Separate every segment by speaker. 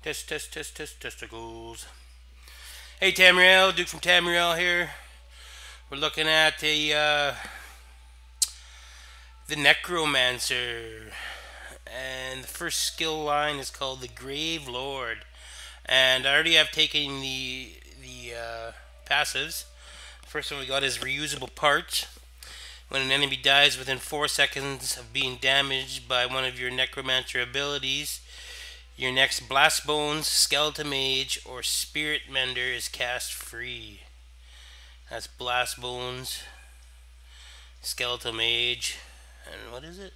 Speaker 1: Testicles. Hey Tamriel, Duke from Tamriel here. We're looking at the Necromancer, and the first skill line is called the Grave Lord. And I already have taken the passives. First one we got is reusable parts. When an enemy dies within 4 seconds of being damaged by one of your Necromancer abilities, your next Blast Bones, Skeleton Mage, or Spirit Mender is cast free. That's Blast Bones, Skeleton Mage, and what is it?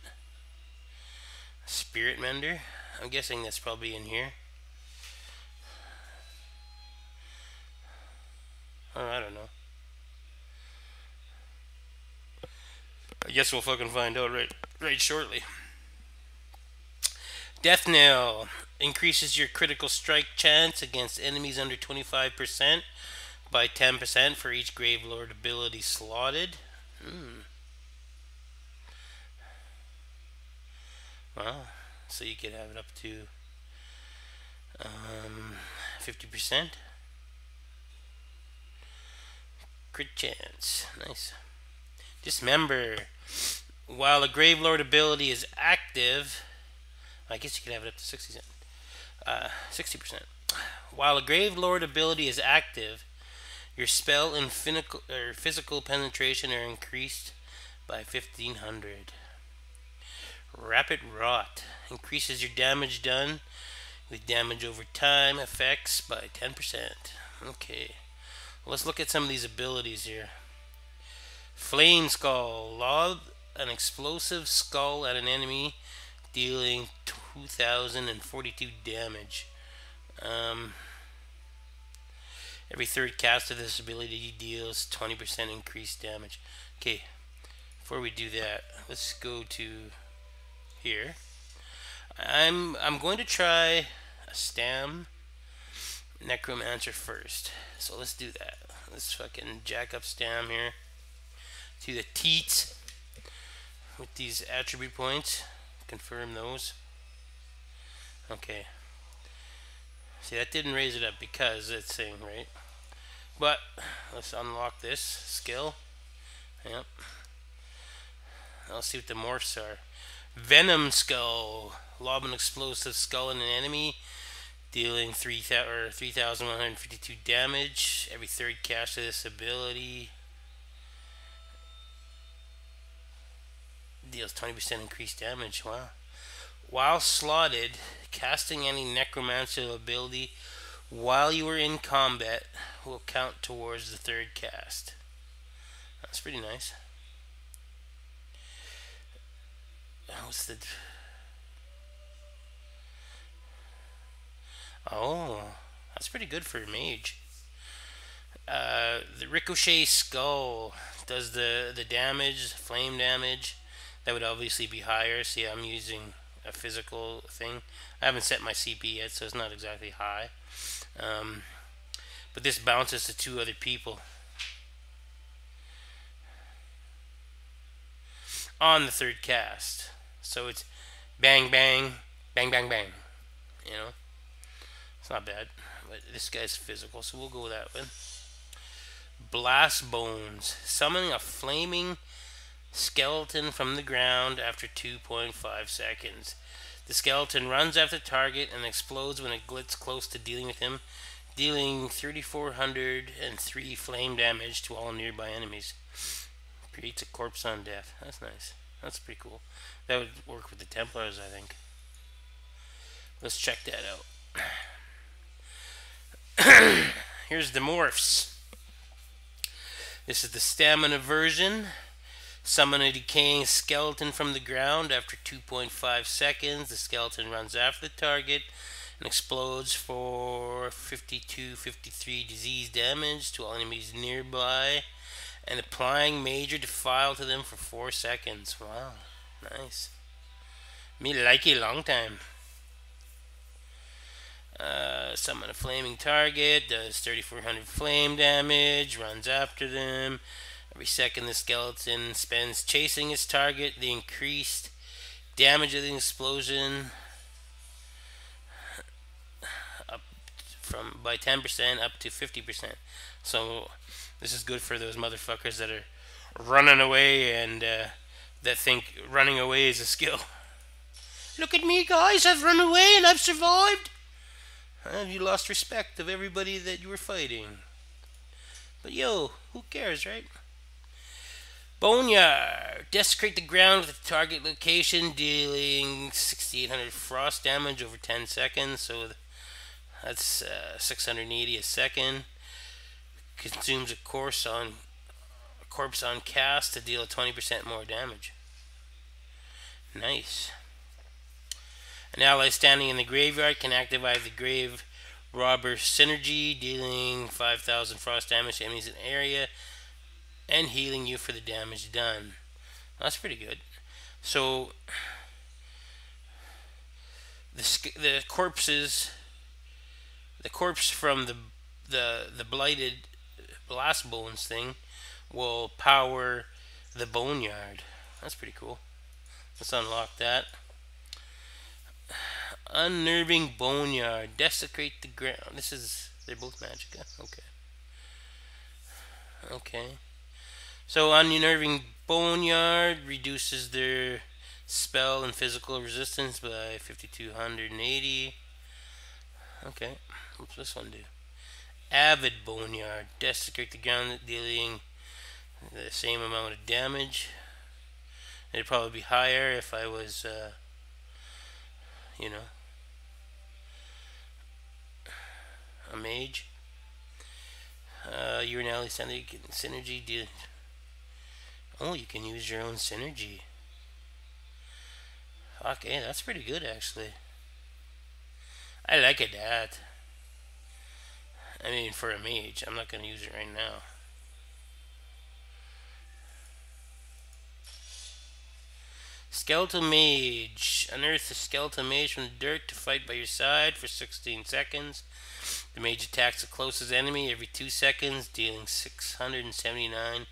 Speaker 1: Spirit Mender? I'm guessing that's probably in here. Oh, I don't know. I guess we'll fucking find out right shortly. Death Knell increases your critical strike chance against enemies under 25% by 10% for each Gravelord ability slotted. Wow. So you could have it up to 50%. Crit chance. Nice. Dismember. While a Gravelord ability is active, I guess you could have it up to 60%. While a Gravelord ability is active, your spell and physical penetration are increased by 1500. Rapid Rot increases your damage done with damage over time effects by 10%. Okay, let's look at some of these abilities here. Flame Skull. Lob an explosive skull at an enemy, dealing 2042 damage. Every third cast of this ability deals 20% increased damage. Okay, before we do that, let's go to here. I'm going to try a Stam Necromancer first. So let's do that. Let's fucking jack up Stam here to the teats with these attribute points. Confirm those. Okay. See, that didn't raise it up because it's saying, right? But let's unlock this skill. Yep. Let's see what the morphs are. Venom Skull. Lob an explosive skull at an enemy, dealing 3,152 damage. Every third cast of this ability deals 20% increased damage. Wow. While slotted, casting any Necromancer ability while you are in combat will count towards the third cast. That's pretty nice. What's the... Oh, that's pretty good for a mage. The Ricochet Skull does the damage, flame damage. That would obviously be higher. See, I'm using a physical thing. I haven't set my CP yet, so it's not exactly high. But this bounces to 2 other people on the third cast. So it's bang, bang, bang, bang, bang. You know? It's not bad. But this guy's physical, so we'll go with that one. Blast Bones. Summoning a flaming skeleton from the ground after 2.5 seconds. The skeleton runs after the target and explodes when it gets close to dealing with him, dealing 3,403 flame damage to all nearby enemies. Creates a corpse on death. That's nice. That's pretty cool. That would work with the Templars, I think. Let's check that out. Here's the morphs. This is the stamina version. Summon a decaying skeleton from the ground after 2.5 seconds. The skeleton runs after the target and explodes for 53 disease damage to all enemies nearby, and applying major defile to them for 4 seconds. Wow, nice. Me like it long time. Summon a flaming target, does 3,400 flame damage, runs after them. Every second the skeleton spends chasing its target, the increased damage of the explosion by 10% up to 50%. So this is good for those motherfuckers that are running away and that think running away is a skill. Look at me, guys! I've run away and I've survived. You lost respect of everybody that you were fighting. But yo, who cares, right? Boneyard. Desecrate the ground with the target location, dealing 6,800 frost damage over 10 seconds. So that's 680 a second. Consumes a corpse on cast to deal 20% more damage. Nice. An ally standing in the graveyard can activate the Grave Robber Synergy, dealing 5,000 frost damage to enemies in the area and healing you for the damage done. That's pretty good. So the corpse from the blighted blast bones thing will power the boneyard. That's pretty cool. Let's unlock that. Unnerving boneyard. Desecrate the ground. They're both magicka. Okay. So unnerving boneyard reduces their spell and physical resistance by 5,280. Okay. What's this one do? Avid boneyard. Desecrate the ground, dealing the same amount of damage. It'd probably be higher if I was, a mage. You're an ally standing. You can synergy. Oh, you can use your own synergy. Okay, that's pretty good actually. I like it that. I mean, for a mage, I'm not gonna use it right now. Skeletal Mage. Unearth the Skeletal Mage from the dirt to fight by your side for 16 seconds. The mage attacks the closest enemy every 2 seconds, dealing 679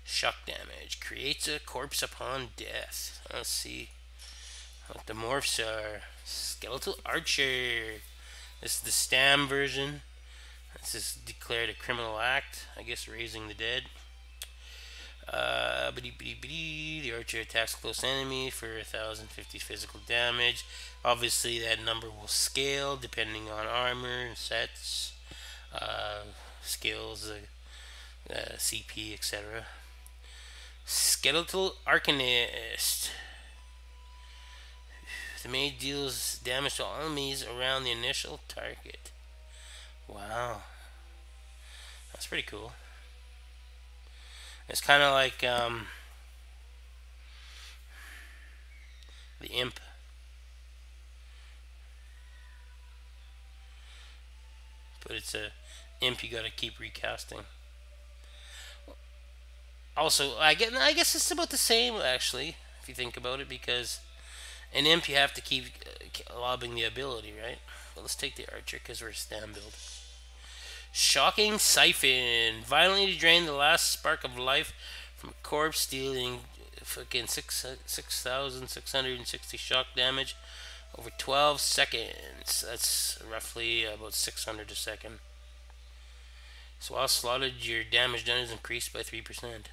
Speaker 1: shock damage. Creates a corpse upon death. Let's see what the morphs are. Skeletal Archer. This is the Stam version. This is declared a criminal act. I guess raising the dead. The archer attacks close enemy for 1,050 physical damage. Obviously, that number will scale depending on armor, sets, skills, CP, etc. Skeletal Arcanist. The mage deals damage to all enemies around the initial target. Wow. That's pretty cool. It's kind of like the imp. But it's a imp you gotta keep recasting. Also, I guess it's about the same actually, if you think about it, because an imp you have to keep lobbing the ability, right? Well, let's take the archer because we're a Stam build. Shocking Siphon. Violently drain the last spark of life from a corpse, dealing fucking 6,660 shock damage over 12 seconds. That's roughly about 600 a second. So while slaughtered, your damage done is increased by 3%.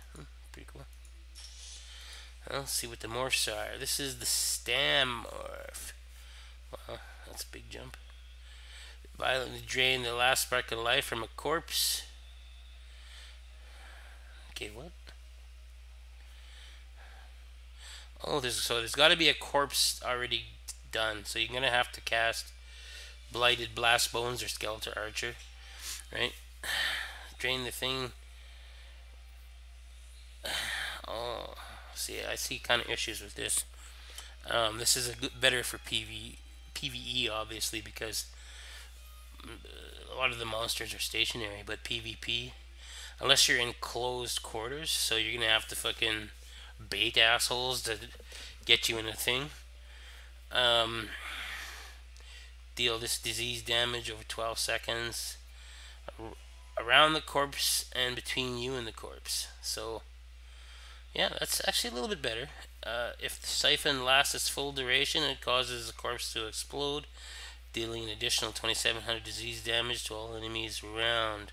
Speaker 1: Pretty cool. Well, let's see what the morphs are. This is the Stam morph. Wow, that's a big jump. Violently drain the last spark of life from a corpse. Okay, what? Oh, there's got to be a corpse already done. So you're gonna have to cast Blighted Blast Bones or Skeletal Archer, right? Drain the thing. Oh, see, I see kind of issues with this. This is better for PvE, obviously, because a lot of the monsters are stationary, but PvP, unless you're in closed quarters, so you're gonna have to fucking bait assholes to get you in a thing. Deal this disease damage over 12 seconds around the corpse and between you and the corpse. So yeah, that's actually a little bit better. If the siphon lasts its full duration, it causes the corpse to explode, dealing an additional 2700 disease damage to all enemies around.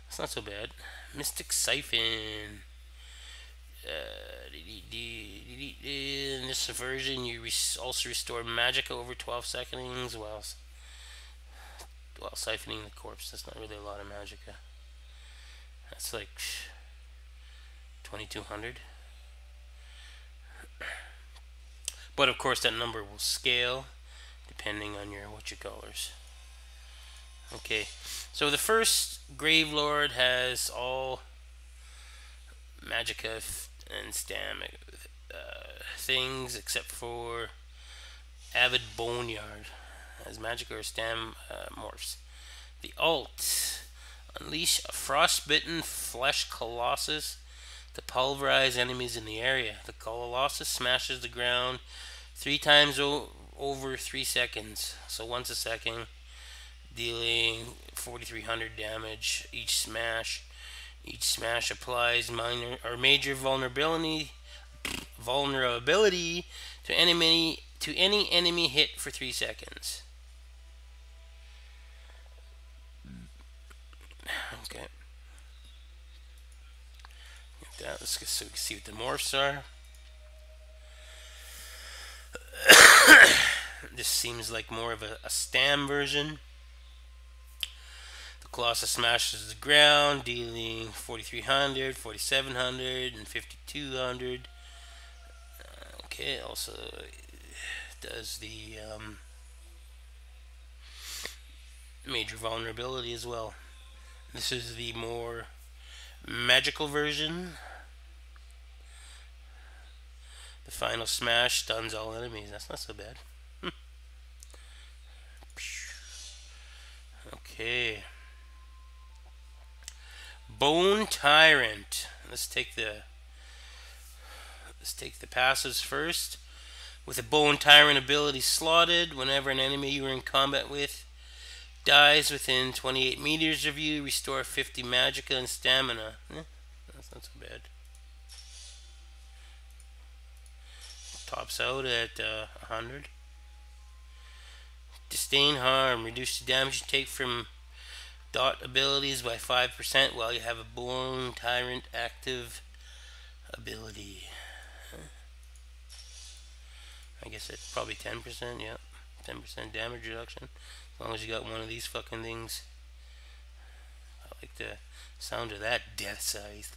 Speaker 1: That's not so bad. Mystic Siphon. In this version, you also restore magic over 12 seconds while siphoning the corpse. That's not really a lot of magicka. That's like 2200. But of course, that number will scale depending on your colors. Okay, so the first Grave Lord has all magicka and stam things except for Avid Boneyard as magicka or stam morphs. The alt: unleash a frostbitten flesh colossus to pulverize enemies in the area. The colossus smashes the ground 3 times over 3 seconds, so once a second, dealing 4300 damage each smash. Each smash applies minor or major vulnerability to any enemy hit for 3 seconds. Okay. Let's get so we can see what the morphs are. This seems like more of a stam version. The Colossus smashes the ground, dealing 4300, 4700, and 5200. Okay, also does the major vulnerability as well. This is the more magical version. The final smash stuns all enemies. That's not so bad. Okay. Bone Tyrant. Let's take the passives first. With a Bone Tyrant ability slotted, whenever an enemy you are in combat with dies within 28 meters of you, restore 50 magicka and stamina. That's not so bad. Tops out at 100. Disdain Harm. Reduce the damage you take from dot abilities by 5% while you have a Bone Tyrant active ability. I guess it's probably 10%, yeah. 10% damage reduction. As long as you got one of these fucking things. I like the sound of that death scythe.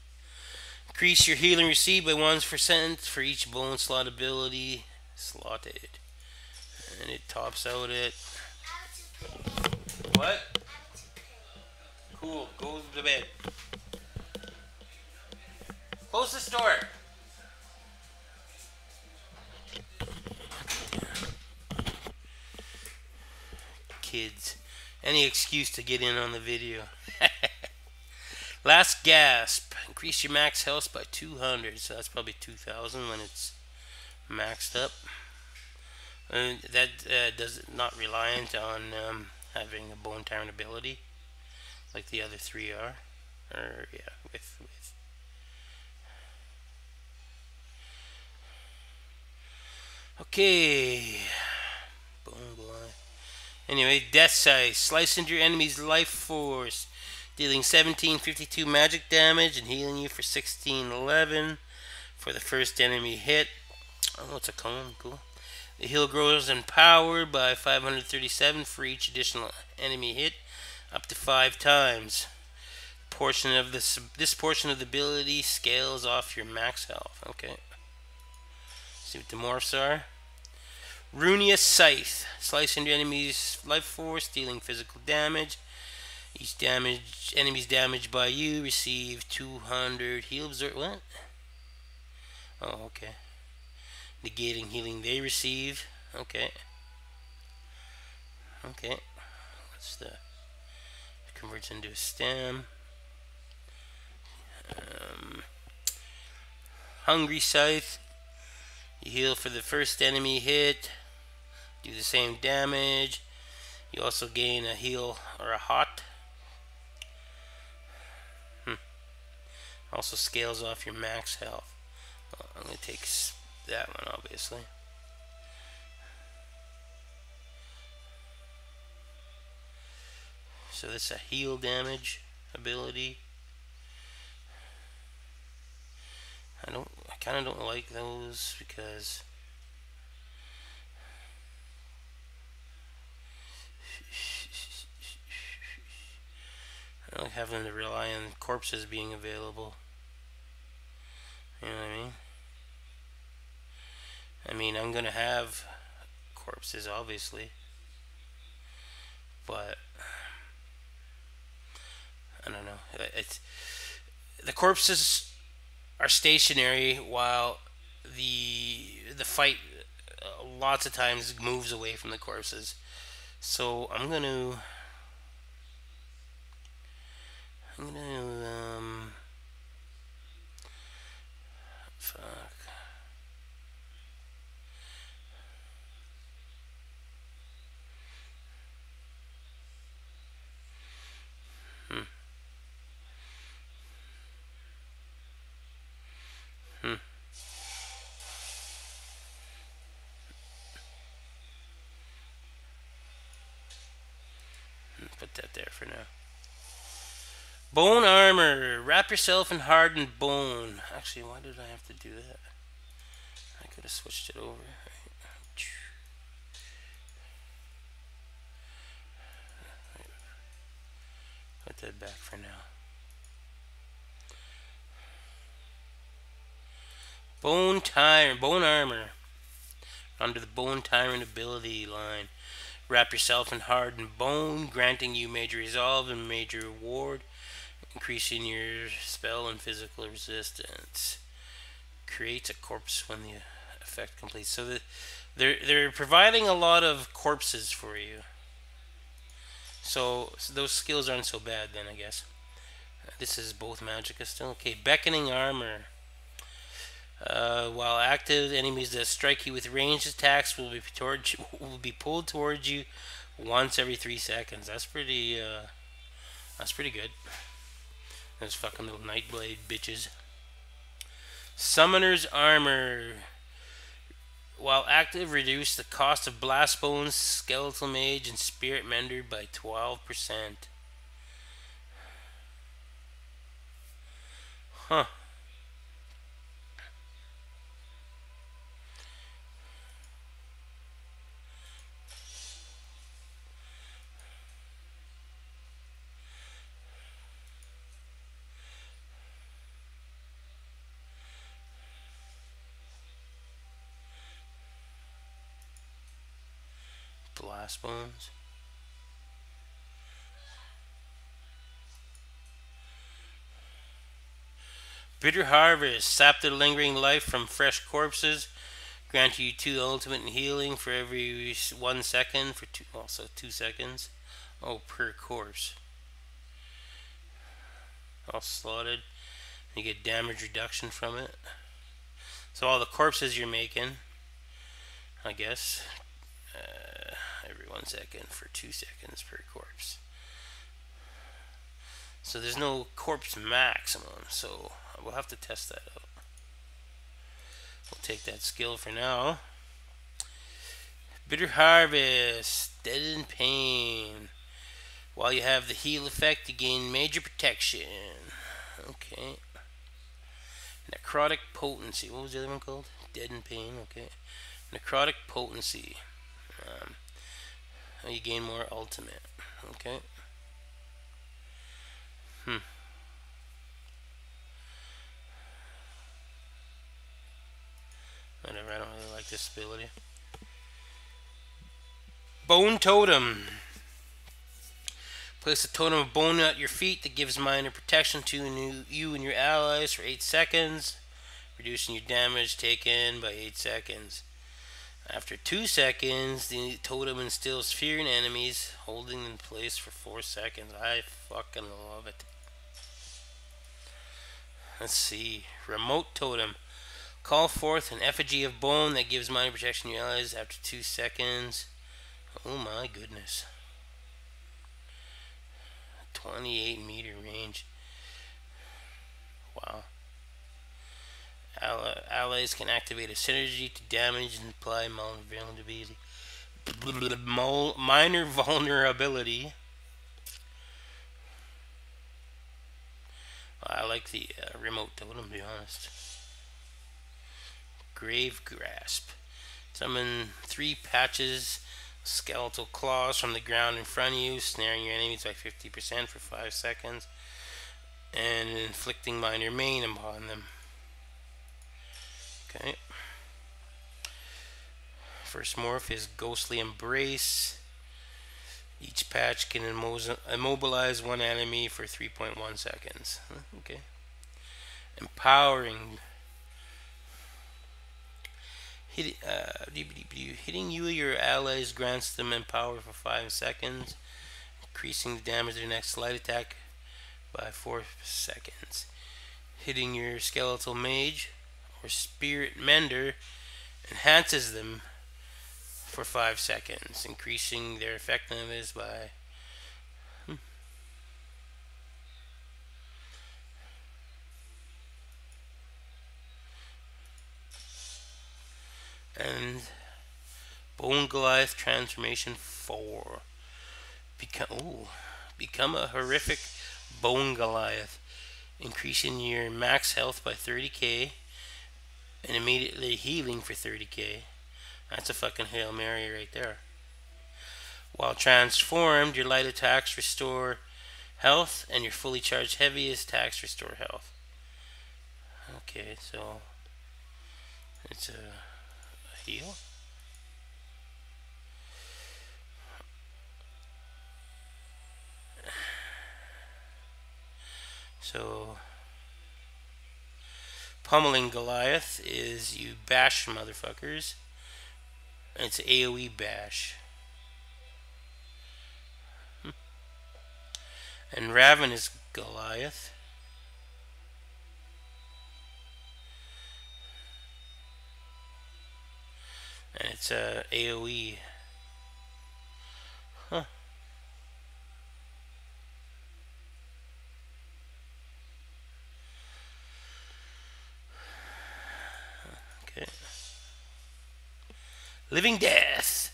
Speaker 1: Increase your healing received by 1% for each bone slot ability slotted. And it tops out at... What? Cool, go to bed. Close the door. Kids. Any excuse to get in on the video. Last Gasp. Increase your max health by 200. So that's probably 2000 when it's maxed up. That does not reliant on having a Bone Tyrant ability like the other 3 are. Or yeah, with okay. Bone blind. Anyway, Death Scythe. Slice into your enemy's life force, dealing 1752 magic damage and healing you for 1611 for the first enemy hit. Oh, it's a cone. Cool. The heal grows in power by 537 for each additional enemy hit, up to 5 times. This portion of the ability scales off your max health. Okay. See what the morphs are. Runeous Scythe. Slice into enemy's life force, dealing physical damage. Each enemy's damaged by you receive 200 heal absorb. What? Oh, okay. Negating healing they receive. Okay. Okay. What's the... Converts into a stem. Hungry Scythe. You heal for the first enemy hit. Do the same damage. You also gain a heal or a hot. Also scales off your max health. Well, I'm going to take that one, obviously. So this is a heal damage ability. I kind of don't like those because I don't like having to rely on corpses being available. You know what I mean? I mean, I'm gonna have corpses, obviously, but I don't know. It's the corpses are stationary while the fight lots of times moves away from the corpses. So I'm gonna fuck. Hmm. Hmm. Put that there for now. Bone armor. Wrap yourself in hardened bone. Actually, why did I have to do that? I could have switched it over. Put that back for now. Bone armor. Under the bone tyrant ability line. Wrap yourself in hardened bone, granting you major resolve and major reward, increasing your spell and physical resistance. Creates a corpse when the effect completes. So they're providing a lot of corpses for you. So those skills aren't so bad then, I guess. This is both magicka still. Okay, beckoning armor. While active, enemies that strike you with ranged attacks will be pulled towards you once every 3 seconds. That's pretty good. Those fucking little Nightblade bitches. Summoner's armor. While active, reduce the cost of blast bones, skeletal mage, and spirit mender by 12%. Huh. Blast bones. Bitter harvest. Sap the lingering life from fresh corpses. Grant you 2 ultimate healing for every 1 second for also 2 seconds. Oh, per corpse. All slotted. You get damage reduction from it. So all the corpses you're making, I guess, every 1 second for 2 seconds per corpse. So there's no corpse maximum, so we'll have to test that out. We'll take that skill for now. Bitter harvest. Dead in pain. While you have the heal effect, you gain major protection. Okay. Necrotic potency. What was the other one called? Dead in pain. Okay. Necrotic potency. You gain more ultimate. Okay. Whatever. I don't really like this ability. Bone totem. Place a totem of bone at your feet that gives minor protection to you and your allies for 8 seconds, reducing your damage taken by 8 seconds. After 2 seconds, the totem instills fear in enemies, holding in place for 4 seconds. I fucking love it. Let's see. Remote totem. Call forth an effigy of bone that gives minor protection to your allies after 2 seconds. Oh my goodness. 28 meter range. Wow. Allies can activate a synergy to damage and apply minor vulnerability I like the remote totem, to be honest. Grave Grasp. Summon 3 patches skeletal claws from the ground in front of you, snaring your enemies by 50% for 5 seconds, and inflicting minor maim upon them. Okay. First morph is Ghostly Embrace. Each patch can immobilize one enemy for 3.1 seconds. Okay. Empowering. Hitting you or your allies grants them empower for 5 seconds, increasing the damage of their next light attack by 4 seconds. Hitting your skeletal mage or spirit mender enhances them for 5 seconds, increasing their effectiveness by and Bone Goliath Transformation 4. Become a horrific Bone Goliath, increasing your max health by 30k and immediately healing for 30k. That's a fucking Hail Mary right there. While transformed, your light attacks restore health and your fully charged heavy attacks restore health. Okay, so it's a heal. So Pummeling Goliath is you bash motherfuckers. It's AoE bash. And Ravenous Goliath. And it's AoE. Huh. Okay. Living Death.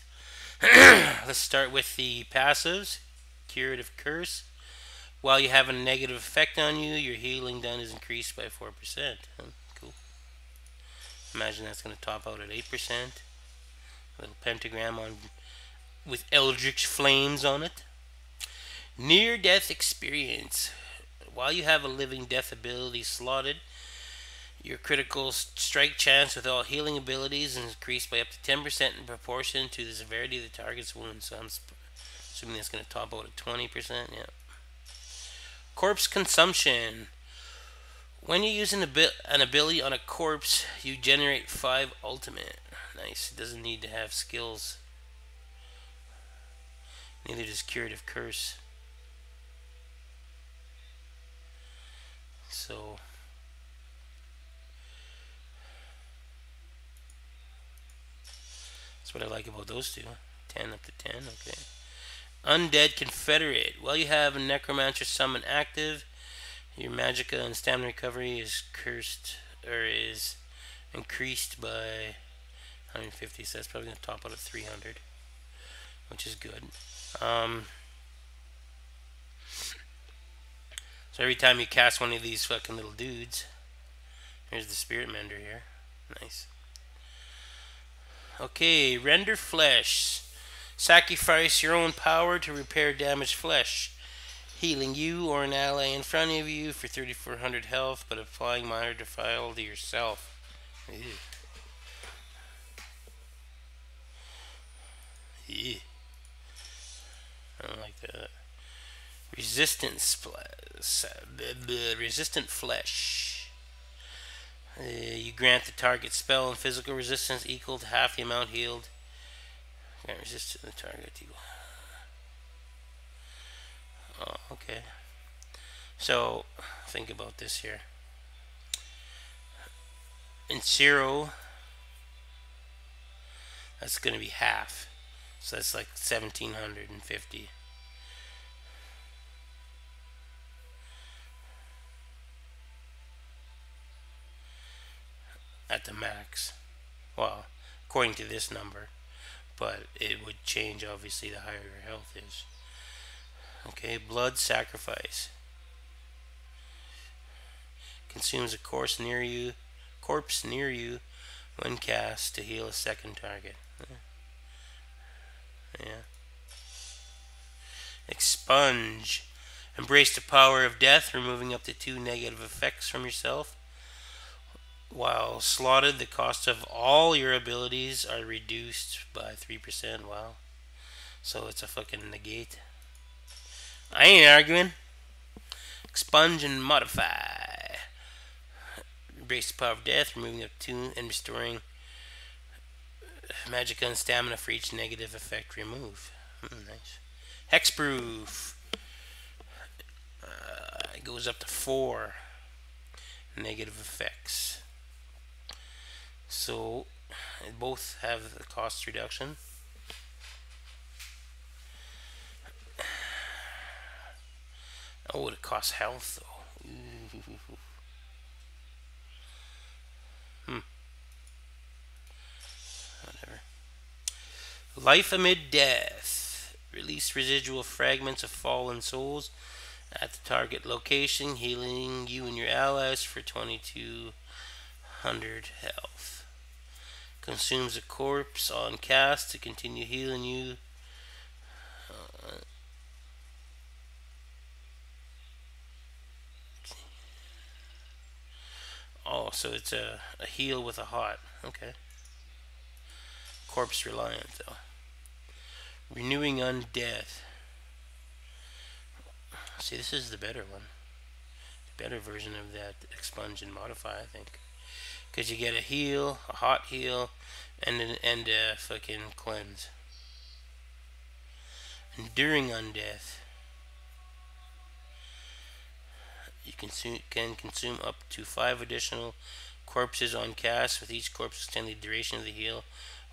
Speaker 1: Let's start with the passives. Curative Curse. While you have a negative effect on you, your healing done is increased by 4%. Cool. Imagine that's going to top out at 8%. A little pentagram on with Eldritch Flames on it. Near Death Experience. While you have a Living Death ability slotted, your critical strike chance with all healing abilities is increased by up to 10% in proportion to the severity of the target's wounds. So I'm assuming that's going to top out at 20%. Yeah. Corpse Consumption. When you use an ability on a corpse, you generate 5 ultimate. Nice. It doesn't need to have skills. Neither does Curative Curse. So that's what I like about those two. 10 up to 10. Okay. Undead Confederate. While you have a Necromancer summon active, your magicka and stamina recovery is is increased by 150. So that's probably going to top out at 300, which is good. So every time you cast one of these fucking little dudes, here's the Spirit Mender here. Nice. Okay, Render Flesh. Sacrifice your own power to repair damaged flesh, healing you or an ally in front of you for 3,400 health, but applying minor defile to yourself. Ew. Ew. I don't like that. Resistant Flesh. You grant the target spell and physical resistance equal to half the amount healed. Grant resistance to the target equal. Oh, okay. So, think about this here. In Zero, that's going to be half. So that's like 1,750. At the max. Well, according to this number. But it would change, obviously, the higher your health is. Okay, Blood Sacrifice. Consumes a corpse near you when cast to heal a second target. Yeah. Expunge. Embrace the power of death, removing up to 2 negative effects from yourself. While slotted, the cost of all your abilities are reduced by 3%. Wow. So it's a fucking negate. I ain't arguing. Expunge and modify. Embrace the power of death, removing up to 2 and restoring magicka and stamina for each negative effect removed. Nice. Hexproof. It goes up to 4 negative effects. So both have the cost reduction. Oh, it costs health though. Whatever. Life amid death. Release residual fragments of fallen souls at the target location, healing you and your allies for 2200 health. Consumes a corpse on cast to continue healing you. Oh, so it's a heal with a hot. Okay. Corpse reliant though. Renewing undeath. See, this is the better one. The better version of that expunge and modify, I think. Because you get a heal, a hot heal, and a fucking cleanse. Enduring undeath. You can consume up to 5 additional corpses on cast, with each corpse extending the duration of the heal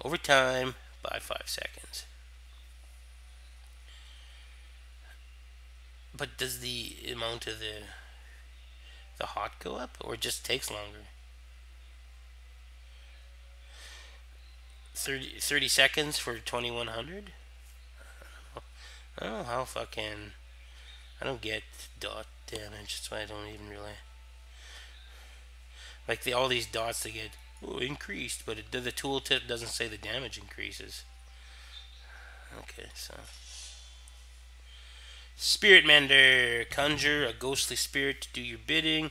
Speaker 1: over time by 5 seconds. But does the amount of the hot go up, or it just takes longer? 30 seconds for 2100? I don't know how fucking... I don't get dot damage, that's why I don't even really... Like all these dots, they get increased, but the tooltip doesn't say the damage increases. Okay, so... Spirit Mender. Conjure a ghostly spirit to do your bidding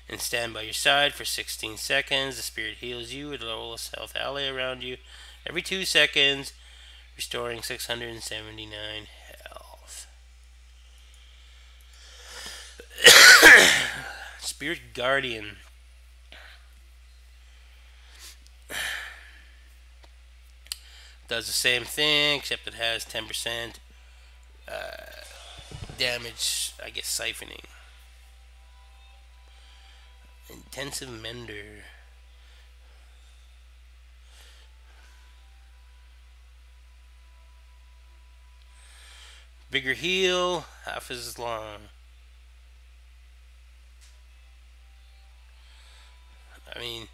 Speaker 1: and stand by your side for 16 seconds. The spirit heals you with a lowest health ally around you every 2 seconds, restoring 679 health. Spirit Guardian. Does the same thing, except it has 10% damage, I guess, siphoning. Intensive Mender. Bigger heal, half as long. I mean...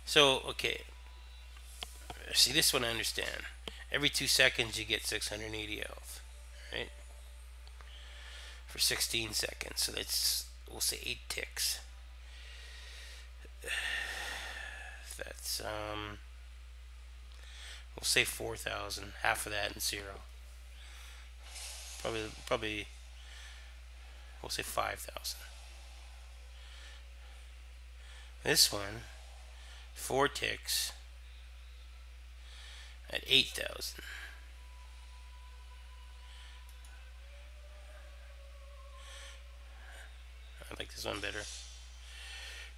Speaker 1: So, okay. See, this one I understand. Every 2 seconds you get 680 health, right? For 16 seconds. So that's, we'll say 8 ticks. That's, we'll say 4,000. Half of that and 0. Probably, we'll say 5,000. This one, 4 ticks at 8,000. I like this one better.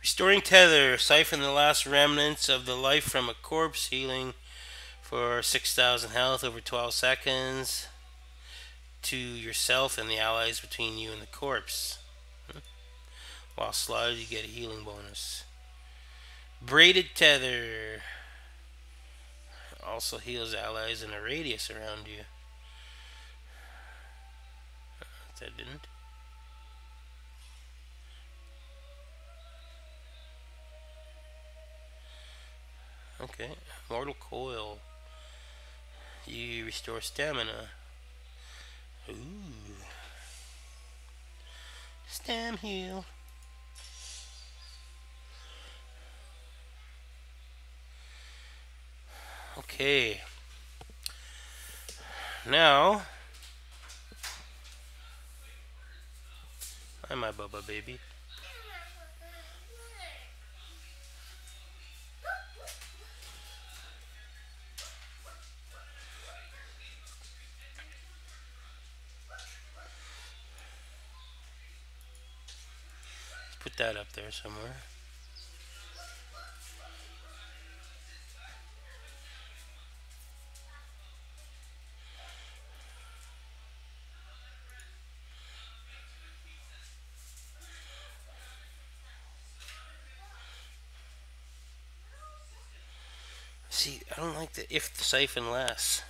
Speaker 1: Restoring Tether. Siphon the last remnants of the life from a corpse, healing for 6,000 health over 12 seconds to yourself and the allies between you and the corpse. While slotted, you get a healing bonus. Braided Tether. Also heals allies in a radius around you. That didn't. Okay. Mortal Coil. You restore stamina. Ooh. Stam heal. Okay. Now, hi my Bubba baby. Put that up there somewhere. See, I don't like the if the siphon lasts.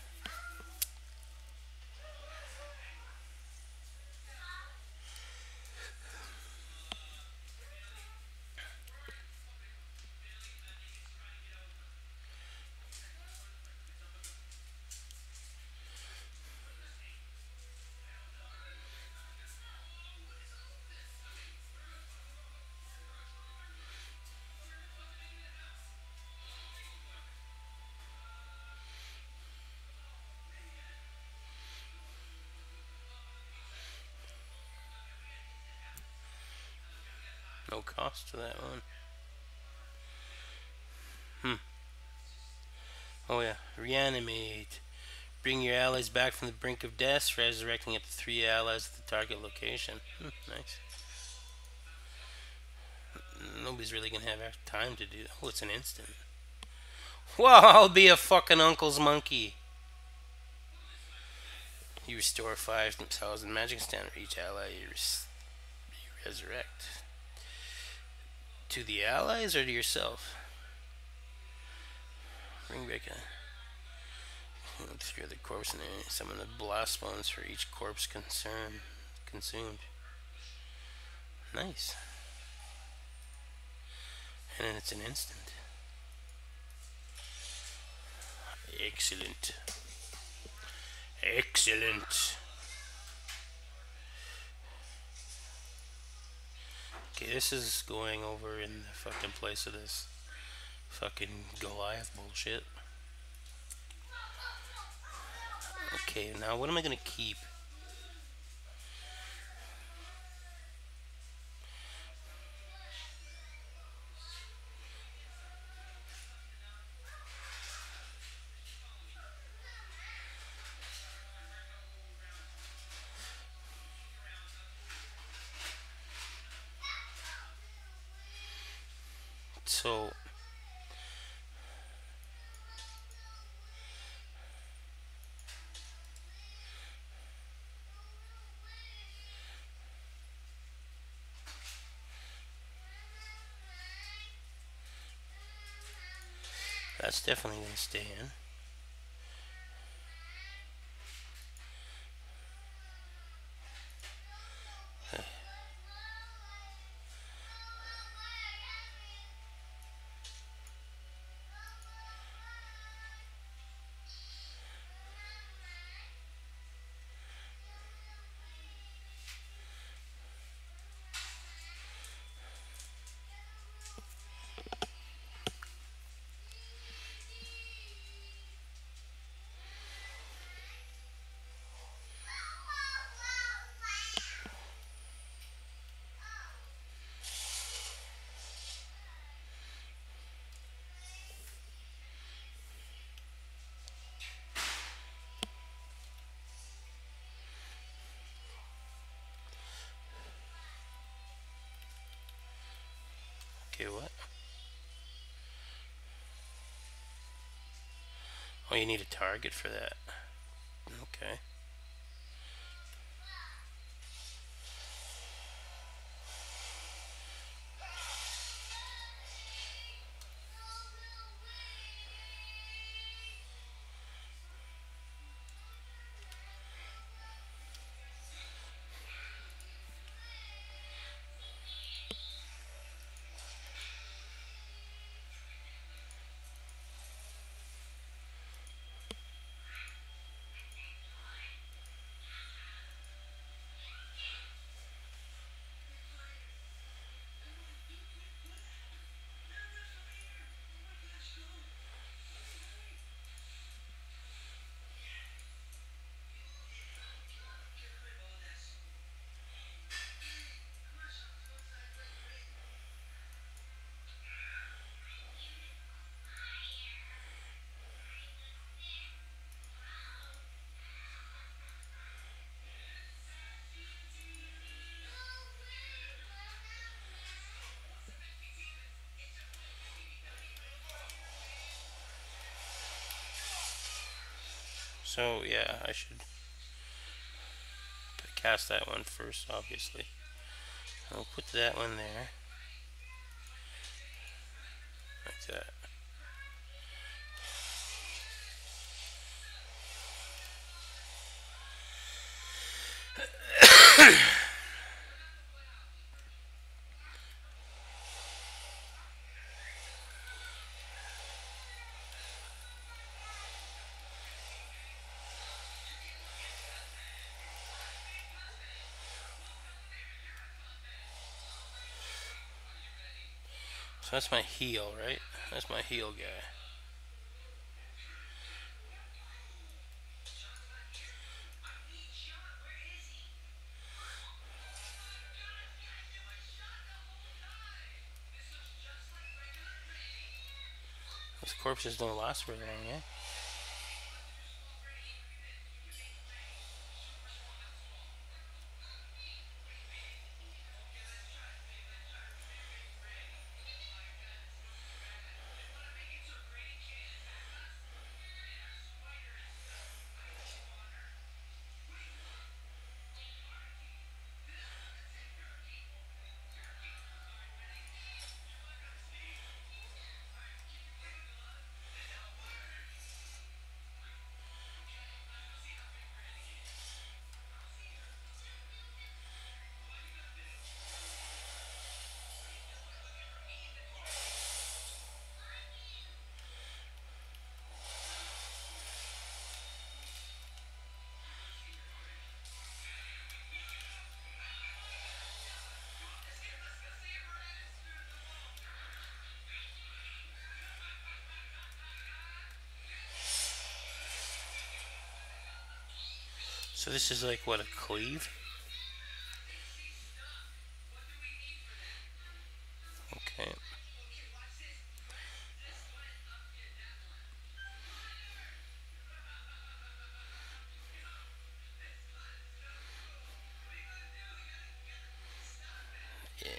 Speaker 1: No cost to that one. Oh yeah, reanimate. Bring your allies back from the brink of death, resurrecting up to 3 allies at the target location. Nice. Nobody's really gonna have time to do that. Oh, it's an instant. Whoa, I'll be a fucking uncle's monkey. You restore 5,000 magic standard each ally you resurrect. To the allies or to yourself? Bring back a... Clear the corpse and summon the blast spawns for each corpse consumed. Nice. And then it's an instant. Excellent. Excellent. Okay, this is going over in the fucking place of this fucking Goliath bullshit. Okay, now what am I gonna keep? So that's definitely gonna stay in. Okay, what? Oh, you need a target for that. Okay. So yeah, I should cast that one first, obviously. I'll put that one there, like that. So that's my heal, right? That's my heal guy. Those corpses don't last very long, yeah? So this is like, what, a cleave? Okay. Yeah.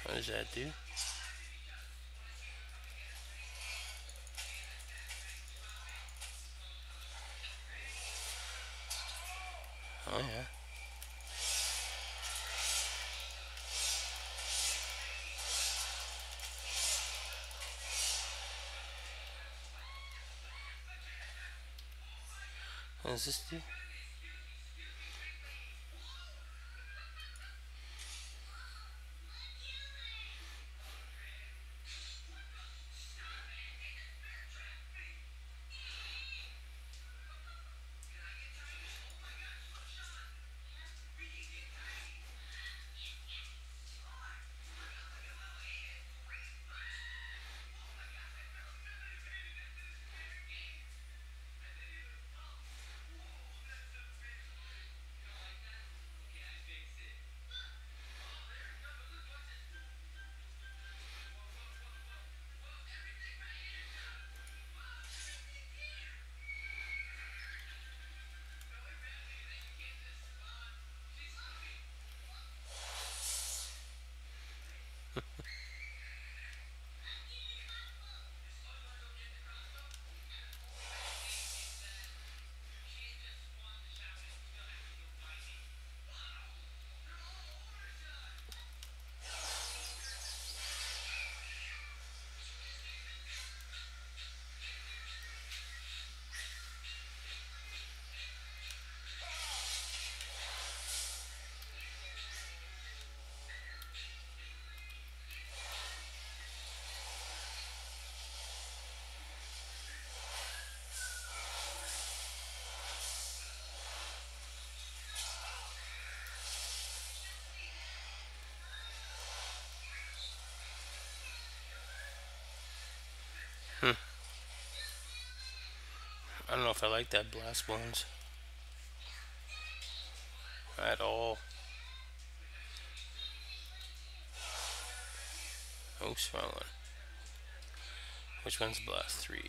Speaker 1: What does that do? Oh yeah. What does this do? Hmm. I don't know if I like that blast bones. at all. Oops, wrong one. Which one's blast 3?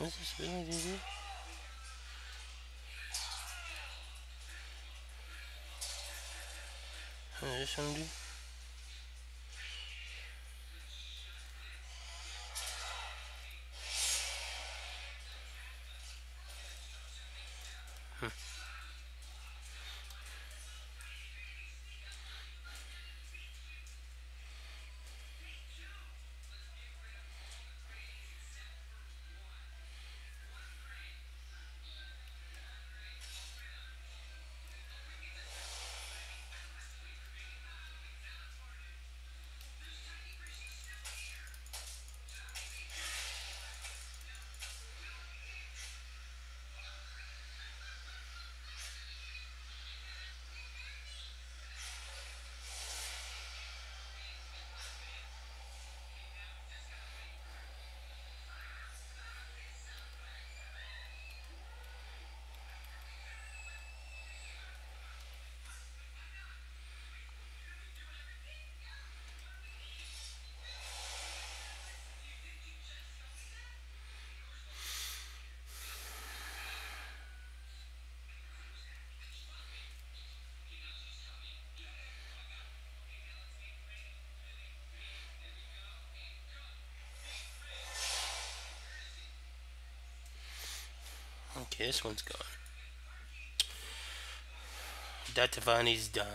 Speaker 1: What is this ability do? What does this one do? Okay, this one's gone. Datavani's done.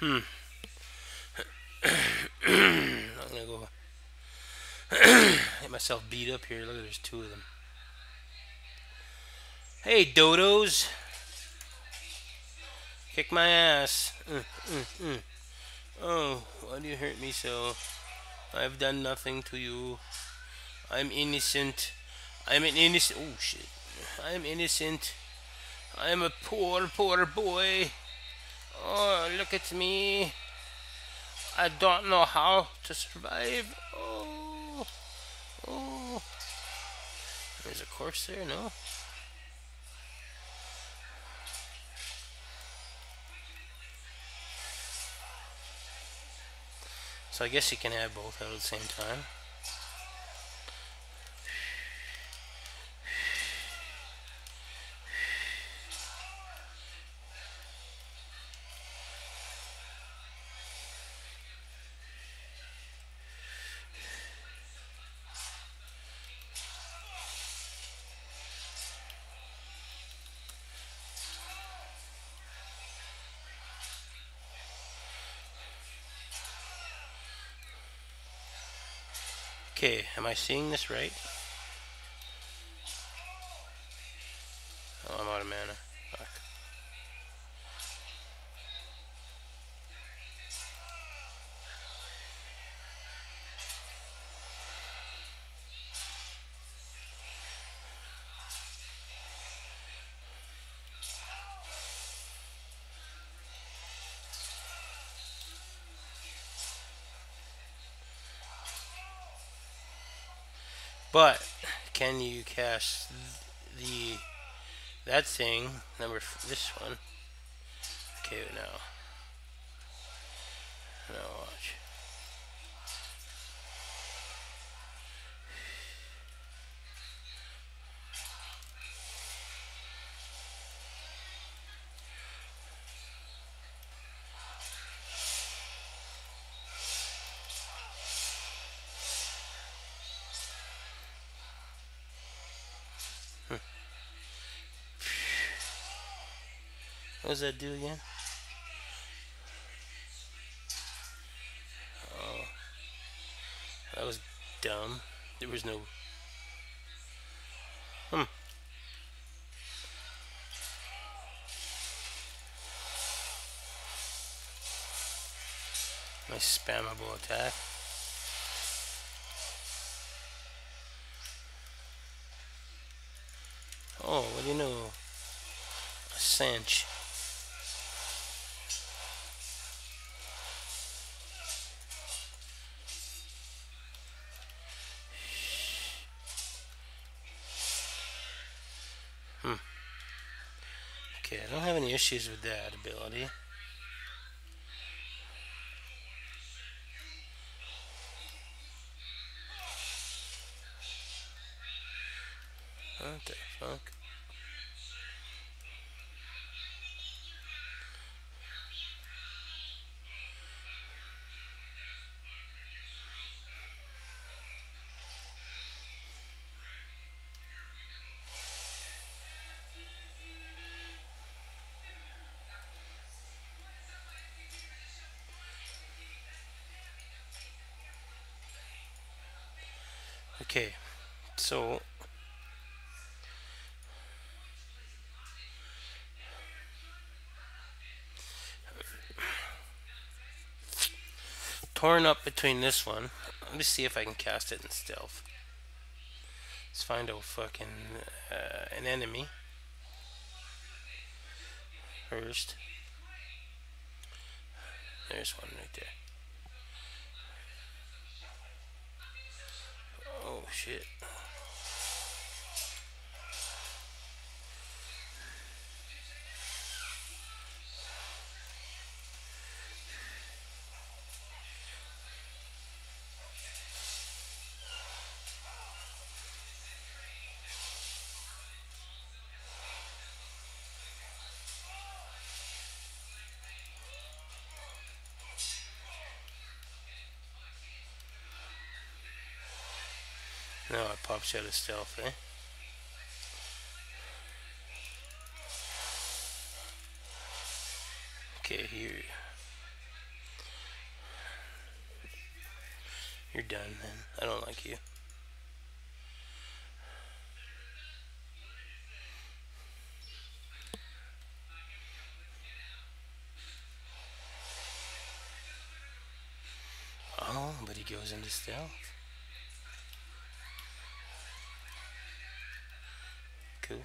Speaker 1: I'm gonna go get myself beat up here. Look, there's two of them. Hey, dodos! Kick my ass. Oh, why do you hurt me so? I've done nothing to you. I'm innocent. I'm an innocent. Oh, shit. I'm innocent. I'm a poor, poor boy. Oh, look at me. I don't know how to survive. Oh, oh. There's a corpse there, no? So I guess you can have both out at the same time. Okay, am I seeing this right? Oh, I'm out of mana. Fuck. But can you cast the that thing this one? Okay, now watch. What does that do again? Oh, that was dumb. There was no. Hmm. Nice spammable attack. Oh, what do you know? A cinch. Okay, I don't have any issues with that ability. What the fuck? Okay, so torn up between this one. Let me see if I can cast it in stealth. Let's find a fucking an enemy first. There's one right there. Oh shit. No, it pops out of stealth, eh? Okay, here. You're done, then. I don't like you. Oh, but he goes into stealth. Cool.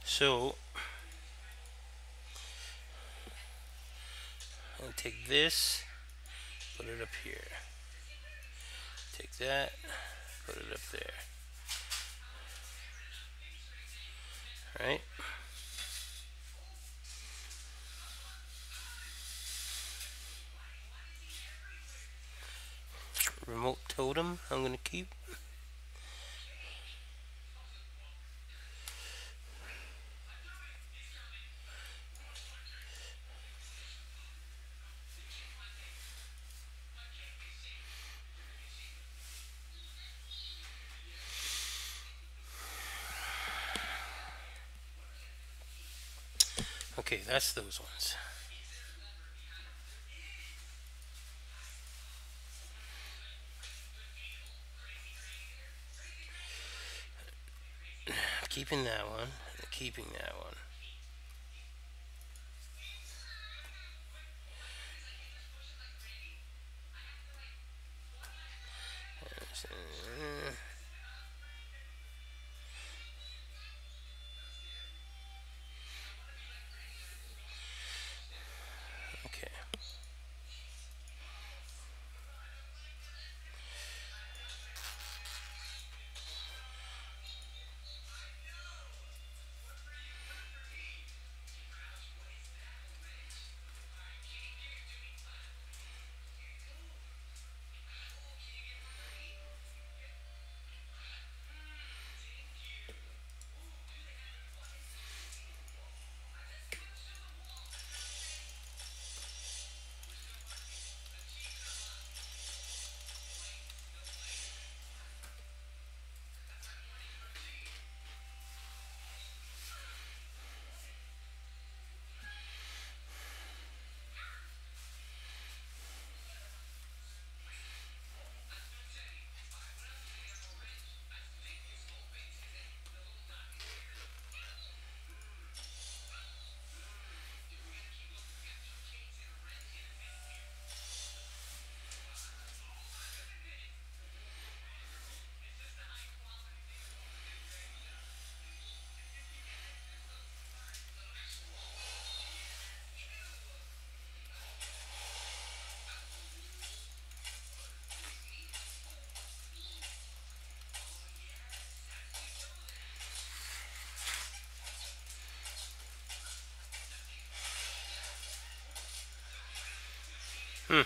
Speaker 1: So, I'll take this, put it up here. Take that, put it up there. Right? Remote totem, I'm gonna keep. Okay, that's those ones. Keeping that one, keeping that one. Okay. Hmm.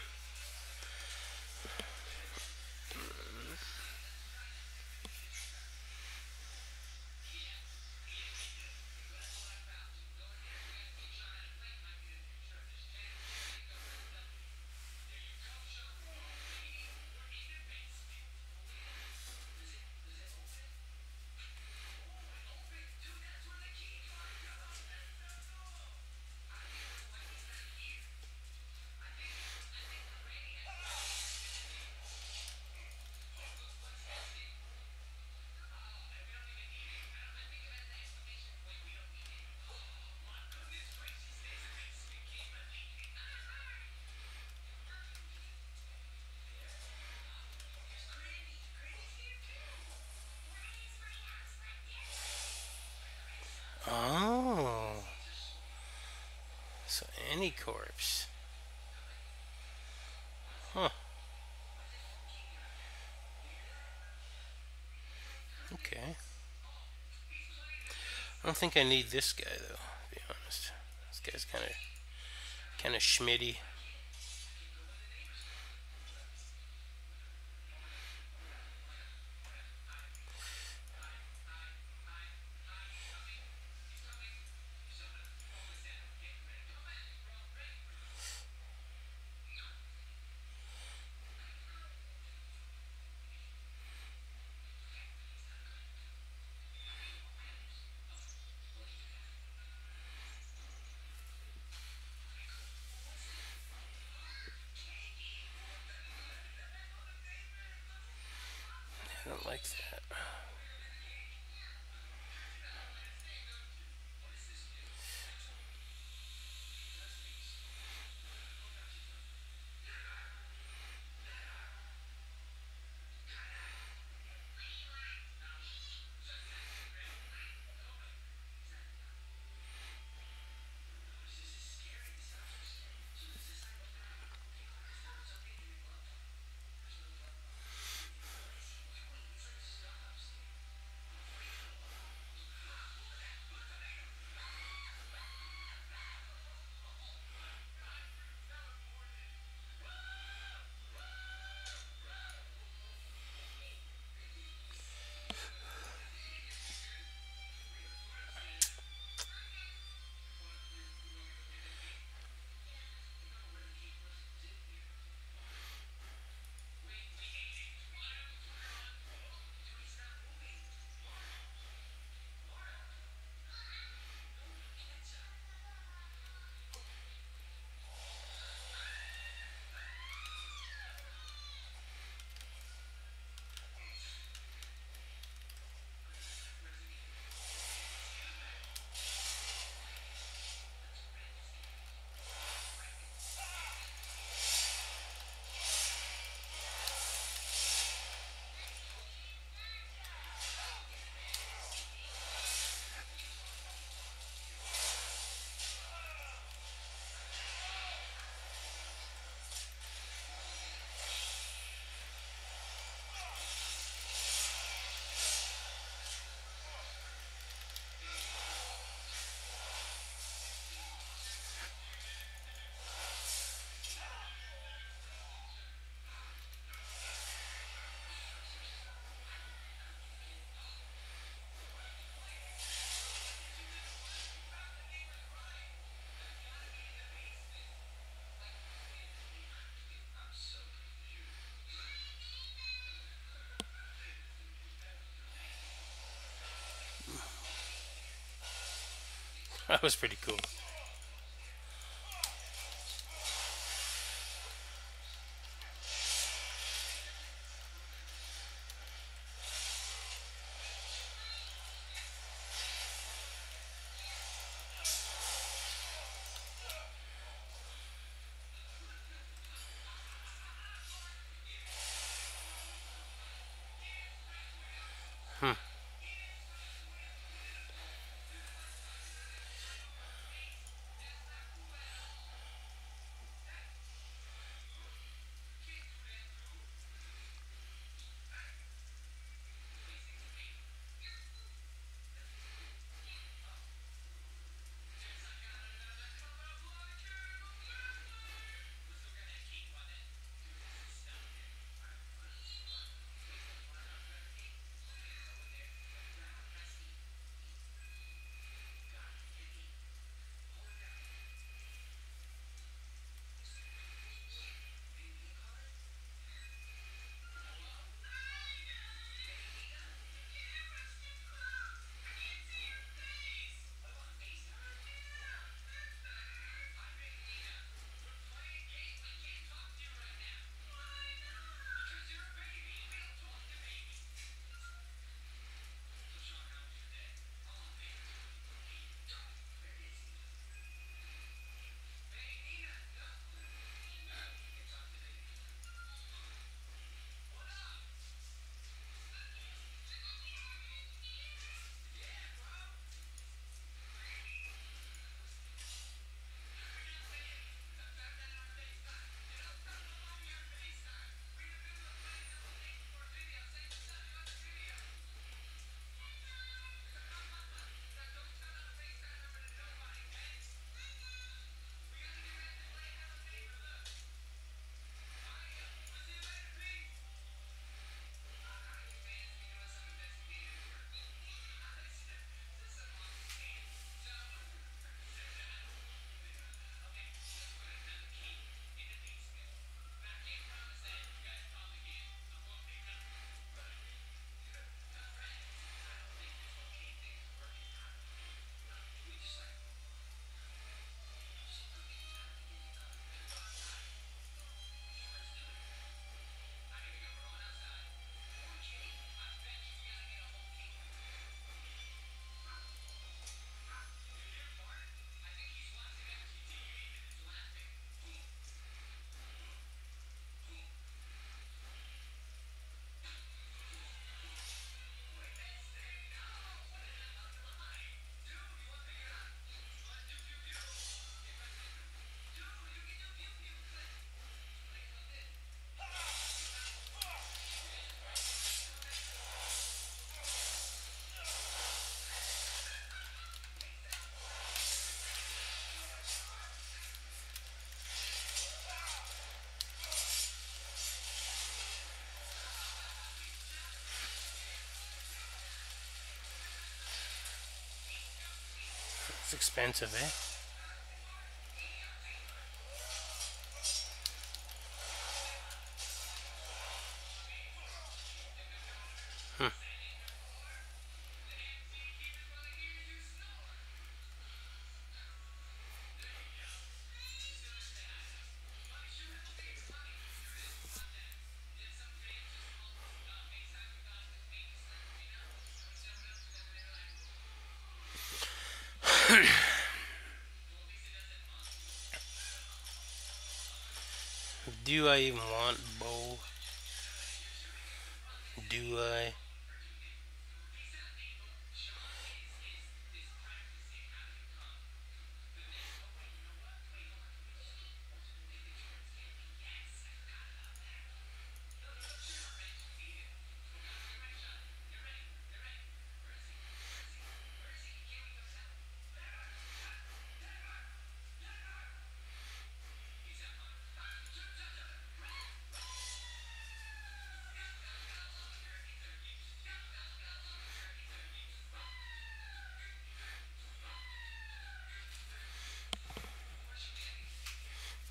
Speaker 1: Oh. So any corpse. Huh. Okay. I don't think I need this guy though, to be honest. This guy's kinda schmitty. That was pretty cool. Hmm. It's expensive, eh? Hmm. Do I even want bow? Do I?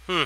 Speaker 1: Hmm.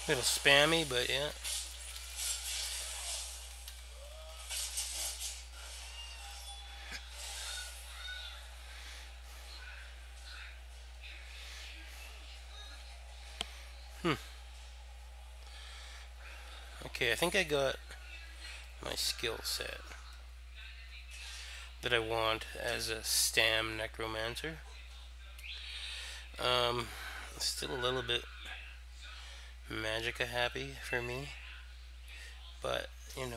Speaker 1: A little spammy, but yeah. Okay, I think I got my skill set that I want as a Stam Necromancer. Still a little bit Magica happy for me, but you know.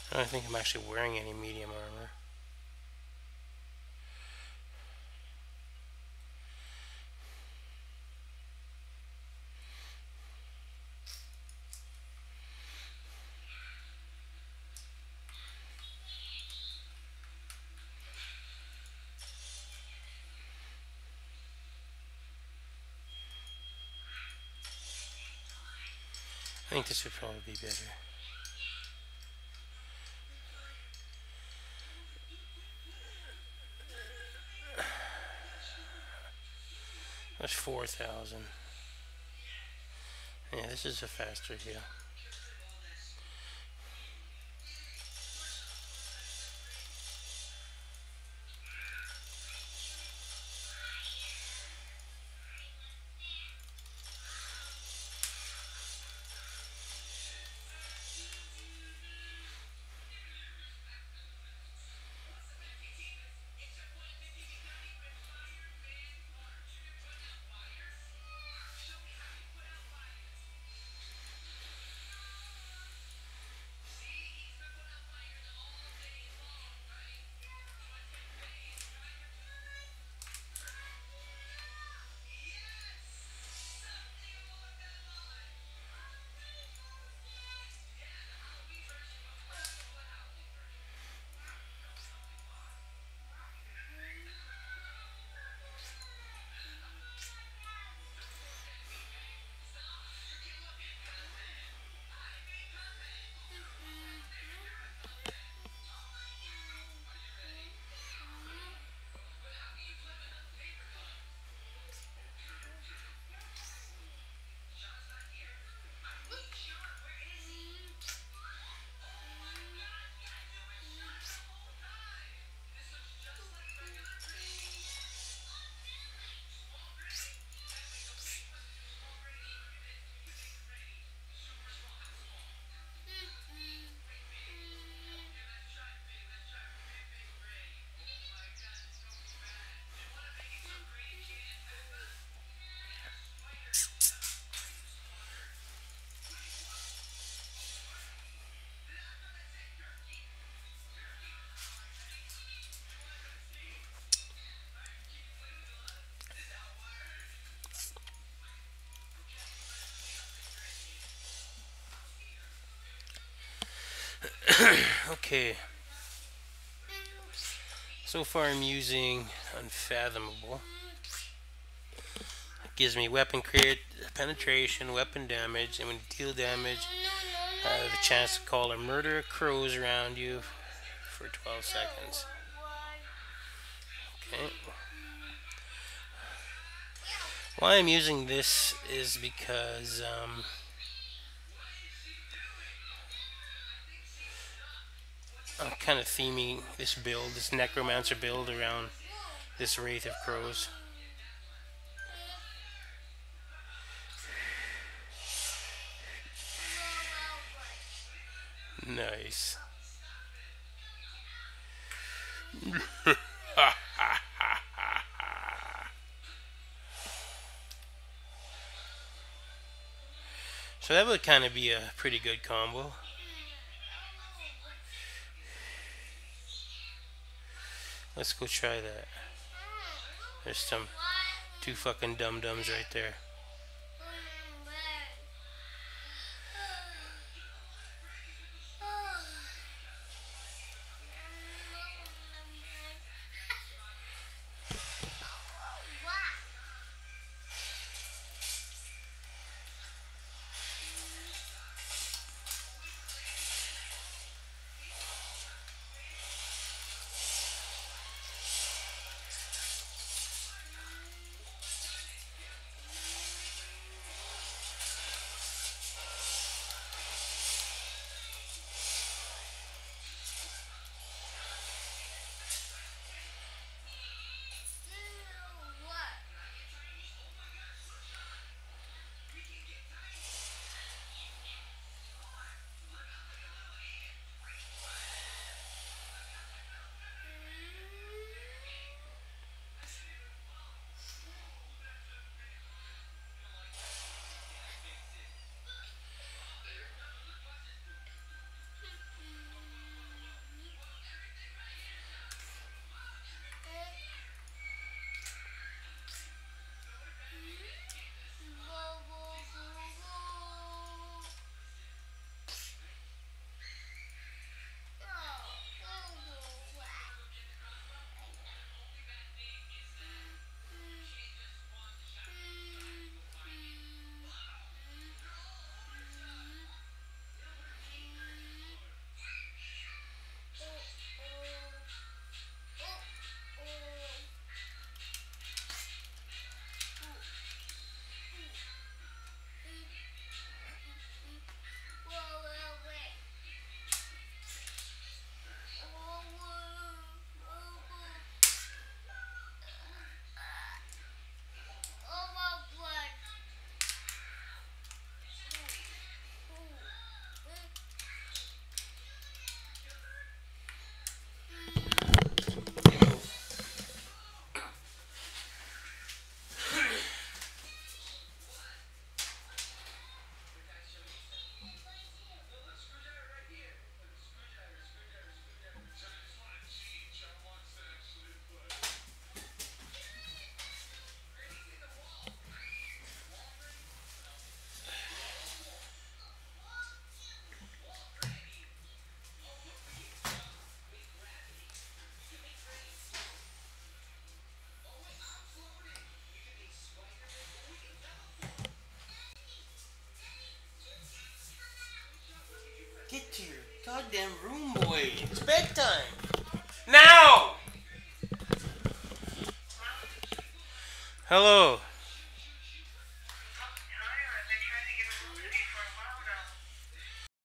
Speaker 1: I don't think I'm actually wearing any medium armor. I think this would probably be better. That's 4,000. Yeah, this is a faster heal. Okay. So far I'm using Unfathomable. It gives me weapon crit, penetration, weapon damage, and when you deal damage, I have a chance to call a murder of crows around you for 12 seconds. Okay. Why I'm using this is because I'm kind of theming this build, this Necromancer build, around this Wraith of Crows. Nice. So that would kind of be a pretty good combo. Let's go try that. There's some two fucking dum-dums right there. Get to your goddamn room, boy. It's bedtime. Now! Hello.